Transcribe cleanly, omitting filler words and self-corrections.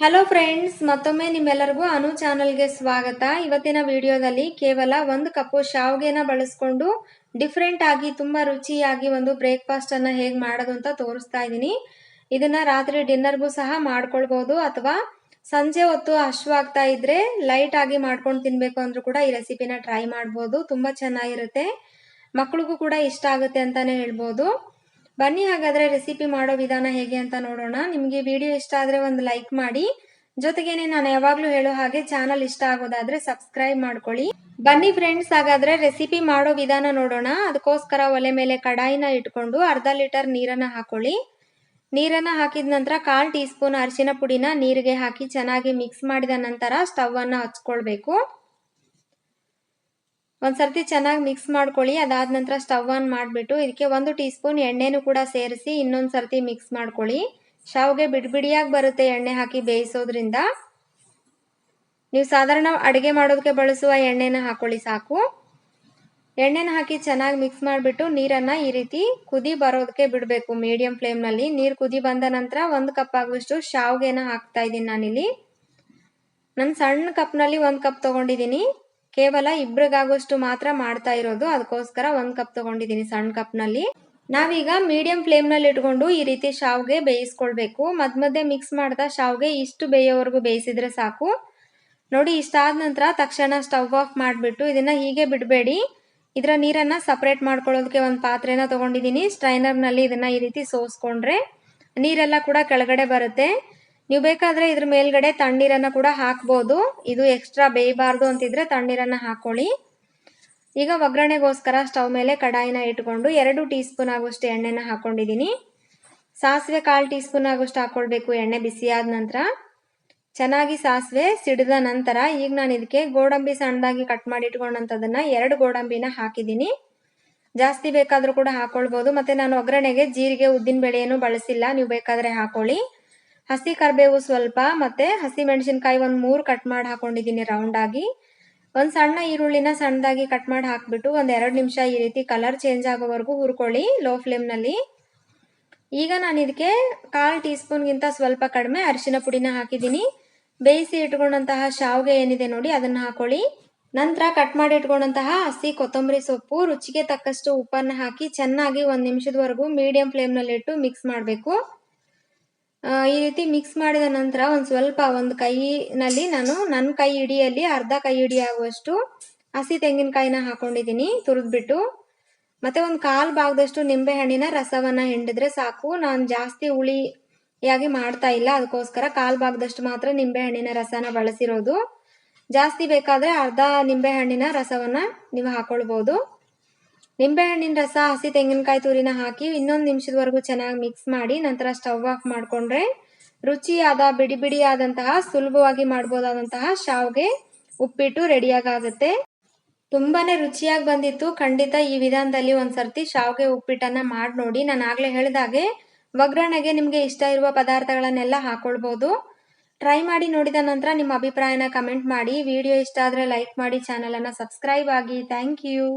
Hello friends, ಮತ್ತೊಮ್ಮೆ ನಿಮ್ಮೆಲ್ಲರಿಗೂ ಅನು ಚಾನಲ್ಗೆ ಸ್ವಾಗತ. ಇವತ್ತಿನ ವಿಡಿಯೋದಲ್ಲಿ ಕೇವಲ 1 ಕಪ್ ಶಾವಿಗೆನ ಬಳಸ್ಕೊಂಡು ಡಿಫ್ರೆಂಟ್ ಆಗಿ ತುಂಬಾ ರುಚಿಯಾಗಿ ಒಂದು ಬ್ರೇಕ್ಫಾಸ್ಟ್ ಅನ್ನ ಹೇಗೆ ಮಾಡೋದು ಅಂತ ತೋರಿಸ್ತಾ ಇದ್ದೀನಿ. ಇದನ್ನ ರಾತ್ರಿ ಡಿನ್ನರ್ಗೂ ಸಹ ಮಾಡ್ಕೊಳ್ಬಹುದು, ಅಥವಾ ಸಂಜೆ ಹೊತ್ತು ಹಶ್ವಾಗ್ತಾ ಇದ್ರೆ ಲೈಟ್ ಆಗಿ ಮಾಡ್ಕೊಂಡು ತಿನ್ಬೇಕು ಅಂದ್ರೂ ಕೂಡ ಈ ರೆಸಿಪಿನ ಟ್ರೈ ಮಾಡಬಹುದು. ತುಂಬಾ ಚೆನ್ನಾಗಿರುತ್ತೆ, ಮಕ್ಕಳಿಗೂ ಕೂಡ ಇಷ್ಟ ಆಗುತ್ತೆ ಅಂತಾನೆ ಹೇಳ್ಬೋದು. ಬನ್ನಿ ಹಾಗಾದ್ರೆ ರೆಸಿಪಿ ಮಾಡೋ ವಿಧಾನ ಹೇಗೆ ಅಂತ ನೋಡೋಣ. ನಿಮಗೆ ವಿಡಿಯೋ ಇಷ್ಟ ಆದ್ರೆ ಒಂದು ಲೈಕ್ ಮಾಡಿ, ಜೊತೆಗೇನೆ ನಾನು ಯಾವಾಗ್ಲೂ ಹೇಳೋ ಹಾಗೆ ಚಾನಲ್ ಇಷ್ಟ ಆಗೋದಾದ್ರೆ ಸಬ್ಸ್ಕ್ರೈಬ್ ಮಾಡ್ಕೊಳ್ಳಿ. ಬನ್ನಿ ಫ್ರೆಂಡ್ಸ್, ಹಾಗಾದ್ರೆ ರೆಸಿಪಿ ಮಾಡೋ ವಿಧಾನ ನೋಡೋಣ. ಅದಕ್ಕೋಸ್ಕರ ಒಲೆ ಮೇಲೆ ಕಡಾಯಿನ ಇಟ್ಕೊಂಡು ಅರ್ಧ ಲೀಟರ್ ನೀರನ್ನ ಹಾಕೊಳ್ಳಿ. ನೀರನ್ನ ಹಾಕಿದ ನಂತರ 1/4 ಟೀ ಸ್ಪೂನ್ ಅರಿಶಿನ ಪುಡಿನ ನೀರಿಗೆ ಹಾಕಿ ಚೆನ್ನಾಗಿ ಮಿಕ್ಸ್ ಮಾಡಿದ ನಂತರ ಸ್ಟವ್ ಅನ್ನ ಹಚ್ಕೊಳ್ಬೇಕು. ಒಂದ್ಸರ್ತಿ ಚೆನ್ನಾಗಿ ಮಿಕ್ಸ್ ಮಾಡ್ಕೊಳ್ಳಿ. ಅದಾದ ನಂತರ ಸ್ಟವ್ ಆನ್ ಮಾಡಿಬಿಟ್ಟು ಇದಕ್ಕೆ 1 ಟೀ ಸ್ಪೂನ್ ಎಣ್ಣೆನೂ ಕೂಡ ಸೇರಿಸಿ ಇನ್ನೊಂದು ಸರ್ತಿ ಮಿಕ್ಸ್ ಮಾಡ್ಕೊಳ್ಳಿ. ಶಾವಿಗೆ ಬಿಡಿಯಾಗಿ ಬರುತ್ತೆ ಎಣ್ಣೆ ಹಾಕಿ ಬೇಯಿಸೋದ್ರಿಂದ. ನೀವು ಸಾಧಾರಣ ಅಡುಗೆ ಮಾಡೋದಕ್ಕೆ ಬಳಸುವ ಎಣ್ಣೆನ ಹಾಕೊಳ್ಳಿ ಸಾಕು. ಎಣ್ಣೆನ ಹಾಕಿ ಚೆನ್ನಾಗಿ ಮಿಕ್ಸ್ ಮಾಡಿಬಿಟ್ಟು ನೀರನ್ನ ಈ ರೀತಿ ಕುದಿ ಬರೋದಕ್ಕೆ ಬಿಡಬೇಕು ಮೀಡಿಯಂ ಫ್ಲೇಮ್ನಲ್ಲಿ. ನೀರು ಕುದಿ ಬಂದ ನಂತರ 1 ಕಪ್ ಆಗುವಷ್ಟು ಶಾವಿಗೆನ ಹಾಕ್ತಾ ಇದ್ದೀನಿ ನಾನಿಲ್ಲಿ. ನಾನು ಸಣ್ಣ ಕಪ್ನಲ್ಲಿ 1 ಕಪ್ ತಗೊಂಡಿದ್ದೀನಿ. ಕೇವಲ ಇಬ್ಬರಿಗಾಗುವಷ್ಟು ಮಾತ್ರ ಮಾಡ್ತಾ ಇರೋದು, ಅದಕ್ಕೋಸ್ಕರ 1 ಕಪ್ ತಗೊಂಡಿದ್ದೀನಿ ಸಣ್ಣ ಕಪ್ನಲ್ಲಿ. ನಾವೀಗ ಮೀಡಿಯಂ ಫ್ಲೇಮ್ನಲ್ಲಿ ಇಟ್ಕೊಂಡು ಈ ರೀತಿ ಶಾವಿಗೆ ಬೇಯಿಸ್ಕೊಳ್ಬೇಕು. ಮಧ್ಯೆ ಮಿಕ್ಸ್ ಮಾಡ್ತಾ ಶಾವಿಗೆ ಇಷ್ಟು ಬೇಯೋವರೆಗೂ ಬೇಯಿಸಿದ್ರೆ ಸಾಕು. ನೋಡಿ, ಇಷ್ಟಾದ ನಂತರ ತಕ್ಷಣ ಸ್ಟವ್ ಆಫ್ ಮಾಡಿಬಿಟ್ಟು ಇದನ್ನ ಹೀಗೆ ಬಿಡಬೇಡಿ. ಇದರ ನೀರನ್ನ ಸಪ್ರೇಟ್ ಮಾಡ್ಕೊಳ್ಳೋದಕ್ಕೆ ಒಂದು ಪಾತ್ರೆನ ತಗೊಂಡಿದ್ದೀನಿ. ಸ್ಟ್ರೈನರ್ನಲ್ಲಿ ಇದನ್ನ ಈ ರೀತಿ ಸೋಸ್ಕೊಂಡ್ರೆ ನೀರೆಲ್ಲ ಕೂಡ ಕೆಳಗಡೆ ಬರುತ್ತೆ. ನೀವು ಬೇಕಾದ್ರೆ ಇದ್ರ ಮೇಲ್ಗಡೆ ತಣ್ಣೀರನ್ನ ಕೂಡ ಹಾಕ್ಬೋದು. ಇದು ಎಕ್ಸ್ಟ್ರಾ ಬೇಯಬಾರ್ದು ಅಂತಿದ್ರೆ ತಣ್ಣೀರನ್ನ ಹಾಕೊಳ್ಳಿ. ಈಗ ಒಗ್ಗರಣೆಗೋಸ್ಕರ ಸ್ಟವ್ ಮೇಲೆ ಕಡಾಯಿನ ಇಟ್ಕೊಂಡು 2 ಟೀ ಸ್ಪೂನ್ ಆಗುವಷ್ಟು ಎಣ್ಣೆನ ಹಾಕೊಂಡಿದ್ದೀನಿ. ಸಾಸಿವೆ 1/4 ಟೀ ಸ್ಪೂನ್ ಆಗುವಷ್ಟು ಹಾಕೊಳ್ಬೇಕು. ಎಣ್ಣೆ ಬಿಸಿಯಾದ ನಂತರ ಚೆನ್ನಾಗಿ ಸಾಸಿವೆ ಸಿಡಿದ ನಂತರ ಈಗ ನಾನು ಇದಕ್ಕೆ ಗೋಡಂಬಿ ಸಣ್ಣದಾಗಿ ಕಟ್ ಮಾಡಿ ಇಟ್ಕೊಂಡಂಥದನ್ನ 2 ಗೋಡಂಬಿನ ಹಾಕಿದ್ದೀನಿ. ಜಾಸ್ತಿ ಬೇಕಾದ್ರೂ ಕೂಡ ಹಾಕೊಳ್ಬೋದು. ಮತ್ತೆ ನಾನು ಒಗ್ಗರಣೆಗೆ ಜೀರಿಗೆ ಉದ್ದಿನ ಬೇಳೆಯನ್ನು ಬಳಸಿಲ್ಲ, ನೀವು ಬೇಕಾದ್ರೆ ಹಾಕೊಳ್ಳಿ. ಹಸಿ ಕರಿಬೇವು ಸ್ವಲ್ಪ, ಮತ್ತೆ ಹಸಿ ಮೆಣಸಿನಕಾಯಿ 3 ಕಟ್ ಮಾಡಿ ಹಾಕೊಂಡಿದ್ದೀನಿ ರೌಂಡ್ ಆಗಿ. ಒಂದು ಸಣ್ಣ ಈರುಳ್ಳಿನ ಸಣ್ಣದಾಗಿ ಕಟ್ ಮಾಡಿ ಹಾಕ್ಬಿಟ್ಟು 2 ನಿಮಿಷ ಈ ರೀತಿ ಕಲರ್ ಚೇಂಜ್ ಆಗೋವರೆಗೂ ಹುರ್ಕೊಳ್ಳಿ ಲೋ ಫ್ಲೇಮ್ನಲ್ಲಿ. ಈಗ ನಾನು ಇದಕ್ಕೆ 1/4 ಟೀ ಸ್ಪೂನ್ಗಿಂತ ಸ್ವಲ್ಪ ಕಡಿಮೆ ಅರಿಶಿನ ಪುಡಿನ ಹಾಕಿದ್ದೀನಿ. ಬೇಯಿಸಿ ಇಟ್ಕೊಂಡಂತಹ ಶಾವಿಗೆ ಏನಿದೆ ನೋಡಿ ಅದನ್ನ ಹಾಕೊಳ್ಳಿ. ನಂತರ ಕಟ್ ಮಾಡಿ ಇಟ್ಕೊಂಡಂತಹ ಹಸಿ ಕೊತ್ತಂಬರಿ ಸೊಪ್ಪು, ರುಚಿಗೆ ತಕ್ಕಷ್ಟು ಉಪ್ಪನ್ನು ಹಾಕಿ ಚೆನ್ನಾಗಿ 1 ನಿಮಿಷದವರೆಗೂ ಮೀಡಿಯಂ ಫ್ಲೇಮ್ನಲ್ಲಿ ಇಟ್ಟು ಮಿಕ್ಸ್ ಮಾಡಬೇಕು. ಈ ರೀತಿ ಮಿಕ್ಸ್ ಮಾಡಿದ ನಂತರ ಒಂದು ಕೈನಲ್ಲಿ ನನ್ನ ಕೈ ಹಿಡಿಯಲ್ಲಿ ಅರ್ಧ ಕೈ ಹಿಡಿ ಆಗುವಷ್ಟು ಹಸಿ ತೆಂಗಿನಕಾಯಿನ ಹಾಕೊಂಡಿದ್ದೀನಿ ತುರಿದ್ಬಿಟ್ಟು. ಮತ್ತೆ 1/4 ಭಾಗದಷ್ಟು ನಿಂಬೆ ಹಣ್ಣಿನ ರಸವನ್ನ ಹಿಂಡಿದ್ರೆ ಸಾಕು. ನಾನು ಜಾಸ್ತಿ ಹುಳಿಯಾಗಿ ಮಾಡ್ತಾ ಇಲ್ಲ, ಅದಕ್ಕೋಸ್ಕರ 1/4 ಭಾಗದಷ್ಟು ಮಾತ್ರ ನಿಂಬೆ ಹಣ್ಣಿನ ರಸನ ಬಳಸಿರೋದು. ಜಾಸ್ತಿ ಬೇಕಾದ್ರೆ ಅರ್ಧ ನಿಂಬೆ ಹಣ್ಣಿನ ರಸವನ್ನ ನೀವು ಹಾಕೊಳ್ಬಹುದು. ನಿಂಬೆ ಹಣ್ಣಿನ ರಸ, ಹಸಿ ತೆಂಗಿನಕಾಯಿ ತುರಿನ ಹಾಕಿ 1 ನಿಮಿಷದವರೆಗೂ ಚೆನ್ನಾಗಿ ಮಿಕ್ಸ್ ಮಾಡಿ ನಂತರ ಸ್ಟವ್ ಆಫ್ ಮಾಡ್ಕೊಂಡ್ರೆ ರುಚಿಯಾದ ಬಿಡಿಯಾದಂತಹ ಸುಲಭವಾಗಿ ಮಾಡ್ಬೋದಾದಂತಹ ಶಾವಿಗೆ ಉಪ್ಪಿಟ್ಟು ರೆಡಿಯಾಗುತ್ತೆ. ತುಂಬಾನೇ ರುಚಿಯಾಗಿ ಬಂದಿತ್ತು. ಖಂಡಿತ ಈ ವಿಧಾನದಲ್ಲಿ ಒಂದ್ಸರ್ತಿ ಶಾವಿಗೆ ಉಪ್ಪಿಟ್ಟನ್ನ ಮಾಡಿ ನೋಡಿ. ನಾನು ಆಗ್ಲೇ ಹೇಳಿದಾಗೆ ಒಗ್ಗರಣೆಗೆ ನಿಮ್ಗೆ ಇಷ್ಟ ಇರುವ ಪದಾರ್ಥಗಳನ್ನೆಲ್ಲ ಹಾಕೊಳ್ಬಹುದು. ಟ್ರೈ ಮಾಡಿ ನೋಡಿದ ನಂತರ ನಿಮ್ಮ ಅಭಿಪ್ರಾಯನ ಕಮೆಂಟ್ ಮಾಡಿ. ವಿಡಿಯೋ ಇಷ್ಟ ಆದ್ರೆ ಲೈಕ್ ಮಾಡಿ, ಚಾನಲ್ ಅನ್ನ ಸಬ್ಸ್ಕ್ರೈಬ್ ಆಗಿ. Thank you.